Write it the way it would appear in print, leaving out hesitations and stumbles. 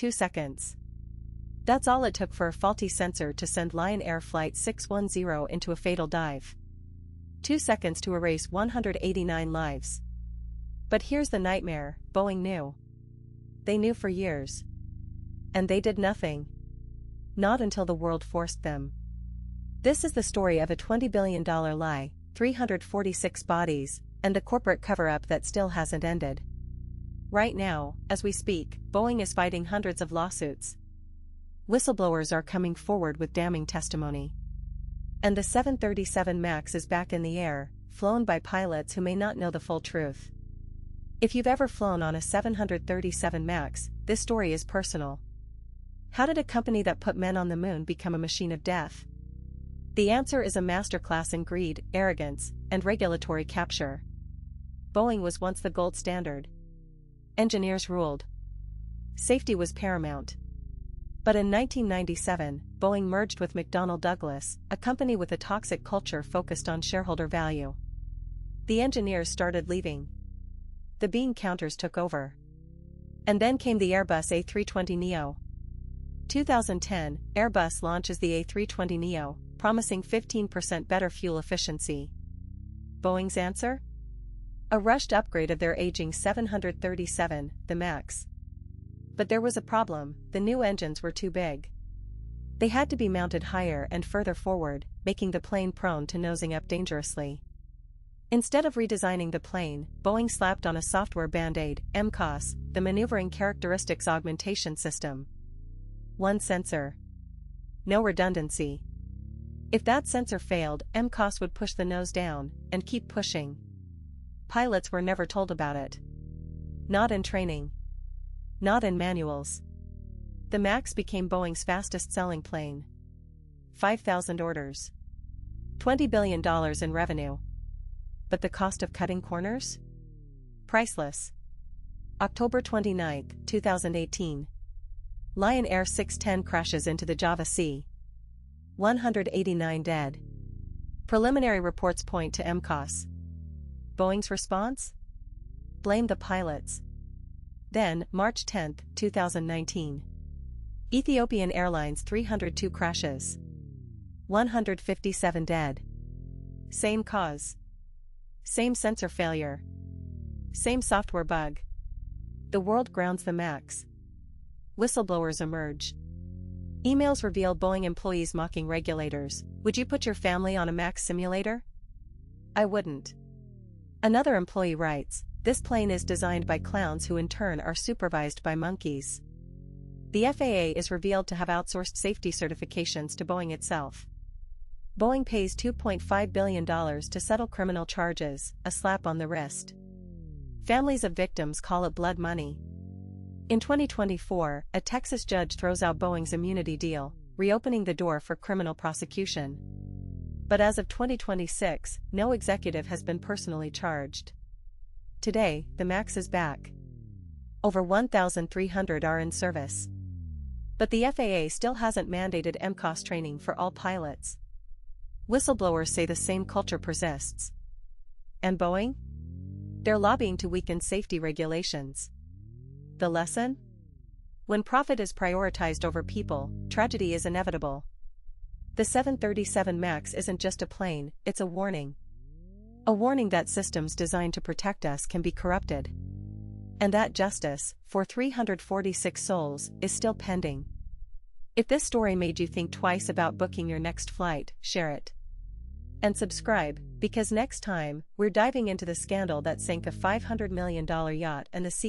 2 seconds. That's all it took for a faulty sensor to send Lion Air Flight 610 into a fatal dive. 2 seconds to erase 189 lives. But here's the nightmare: Boeing knew. They knew for years. And they did nothing. Not until the world forced them. This is the story of a $20 billion lie, 346 bodies, and the corporate cover-up that still hasn't ended. Right now, as we speak, Boeing is fighting hundreds of lawsuits. Whistleblowers are coming forward with damning testimony. And the 737 MAX is back in the air, flown by pilots who may not know the full truth. If you've ever flown on a 737 MAX, this story is personal. How did a company that put men on the moon become a machine of death? The answer is a masterclass in greed, arrogance, and regulatory capture. Boeing was once the gold standard. Engineers ruled. Safety was paramount. But in 1997, Boeing merged with McDonnell Douglas, a company with a toxic culture focused on shareholder value. The engineers started leaving. The bean counters took over. And then came the Airbus A320neo. 2010, Airbus launches the A320neo, promising 15% better fuel efficiency. Boeing's answer? A rushed upgrade of their aging 737, the MAX. But there was a problem: the new engines were too big. They had to be mounted higher and further forward, making the plane prone to nosing up dangerously. Instead of redesigning the plane, Boeing slapped on a software band-aid, MCAS, the Maneuvering Characteristics Augmentation System. One sensor. No redundancy. If that sensor failed, MCAS would push the nose down, and keep pushing. Pilots were never told about it. Not in training. Not in manuals. The MAX became Boeing's fastest-selling plane. 5,000 orders. $20 billion in revenue. But the cost of cutting corners? Priceless. October 29, 2018. Lion Air 610 crashes into the Java Sea. 189 dead. Preliminary reports point to MCAS. Boeing's response? Blame the pilots. Then, March 10, 2019. Ethiopian Airlines 302 crashes. 157 dead. Same cause. Same sensor failure. Same software bug. The world grounds the MAX. Whistleblowers emerge. Emails reveal Boeing employees mocking regulators. Would you put your family on a MAX simulator? I wouldn't. Another employee writes, this plane is designed by clowns who in turn are supervised by monkeys. The FAA is revealed to have outsourced safety certifications to Boeing itself. Boeing pays $2.5 billion to settle criminal charges, a slap on the wrist. Families of victims call it blood money. In 2024, a Texas judge throws out Boeing's immunity deal, reopening the door for criminal prosecution. But as of 2026, no executive has been personally charged. Today, the MAX is back. Over 1,300 are in service. But the FAA still hasn't mandated MCAS training for all pilots. Whistleblowers say the same culture persists. And Boeing? They're lobbying to weaken safety regulations. The lesson? When profit is prioritized over people, tragedy is inevitable. The 737 MAX isn't just a plane, it's a warning. A warning that systems designed to protect us can be corrupted. And that justice, for 346 souls, is still pending. If this story made you think twice about booking your next flight, share it. And subscribe, because next time, we're diving into the scandal that sank a $500 million yacht and the sea.